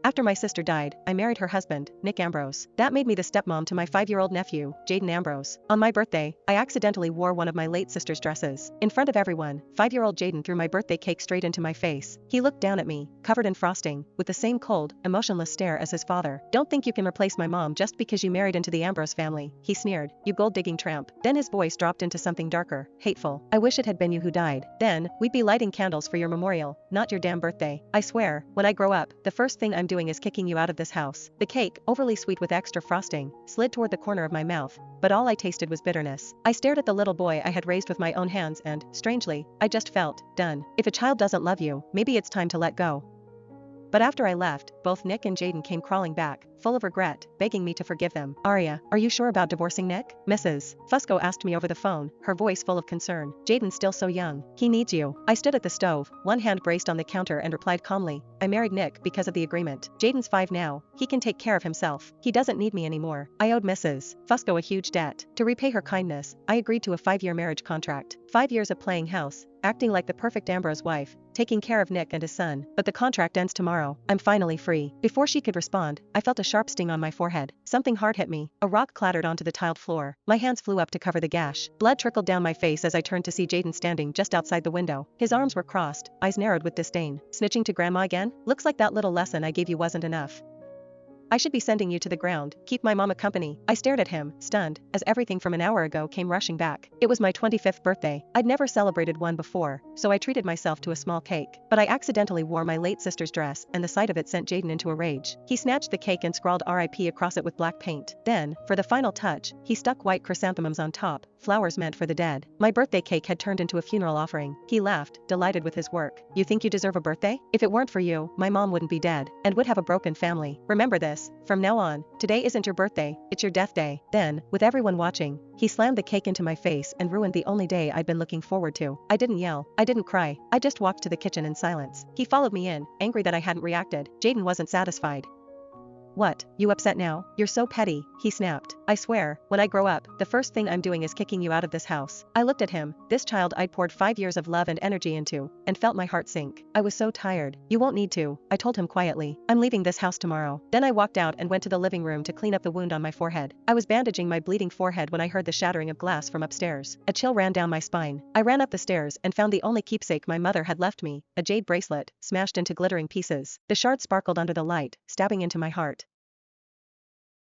After my sister died, I married her husband, Nick Ambrose. That made me the stepmom to my 5-year-old nephew, Jaden Ambrose. On my birthday, I accidentally wore one of my late sister's dresses. In front of everyone, 5-year-old Jaden threw my birthday cake straight into my face. He looked down at me, covered in frosting, with the same cold, emotionless stare as his father. "Don't think you can replace my mom just because you married into the Ambrose family," he sneered, "you gold-digging tramp." Then his voice dropped into something darker, hateful. "I wish it had been you who died. Then, we'd be lighting candles for your memorial, not your damn birthday. I swear, when I grow up, the first thing I'm doing is kicking you out of this house." The cake, overly sweet with extra frosting, slid toward the corner of my mouth, but all I tasted was bitterness. I stared at the little boy I had raised with my own hands and, strangely, I just felt done. If a child doesn't love you, maybe it's time to let go. But after I left, both Nick and Jaden came crawling back, full of regret, begging me to forgive them. "Aria, are you sure about divorcing Nick?" Mrs. Fusco asked me over the phone, her voice full of concern. "Jaden's still so young. He needs you." I stood at the stove, one hand braced on the counter and replied calmly, "I married Nick because of the agreement. Jaden's 5 now. He can take care of himself. He doesn't need me anymore." I owed Mrs. Fusco a huge debt. To repay her kindness, I agreed to a 5-year marriage contract. 5 years of playing house, acting like the perfect Ambrose wife, taking care of Nick and his son. But the contract ends tomorrow. I'm finally free. Before she could respond, I felt a sharp sting on my forehead. Something hard hit me. A rock clattered onto the tiled floor. My hands flew up to cover the gash. Blood trickled down my face as I turned to see Jaden standing just outside the window. His arms were crossed, eyes narrowed with disdain. "Snitching to grandma again? Looks like that little lesson I gave you wasn't enough. I should be sending you to the ground. Keep my mama company." I stared at him, stunned, as everything from an hour ago came rushing back. It was my 25th birthday. I'd never celebrated one before, so I treated myself to a small cake. But I accidentally wore my late sister's dress, and the sight of it sent Jaden into a rage. He snatched the cake and scrawled RIP across it with black paint. Then, for the final touch, he stuck white chrysanthemums on top, flowers meant for the dead. My birthday cake had turned into a funeral offering. He laughed, delighted with his work. "You think you deserve a birthday? If it weren't for you, my mom wouldn't be dead, and would have a broken family. Remember this. From now on, today isn't your birthday, it's your death day." Then, with everyone watching, he slammed the cake into my face and ruined the only day I'd been looking forward to. I didn't yell, I didn't cry, I just walked to the kitchen in silence. He followed me in, angry that I hadn't reacted. Jaden wasn't satisfied. "What, you upset now? You're so petty," he snapped. "I swear, when I grow up, the first thing I'm doing is kicking you out of this house." I looked at him, this child I'd poured 5 years of love and energy into, and felt my heart sink. I was so tired. "You won't need to," I told him quietly. "I'm leaving this house tomorrow." Then I walked out and went to the living room to clean up the wound on my forehead. I was bandaging my bleeding forehead when I heard the shattering of glass from upstairs. A chill ran down my spine. I ran up the stairs and found the only keepsake my mother had left me, a jade bracelet, smashed into glittering pieces. The shard sparkled under the light, stabbing into my heart.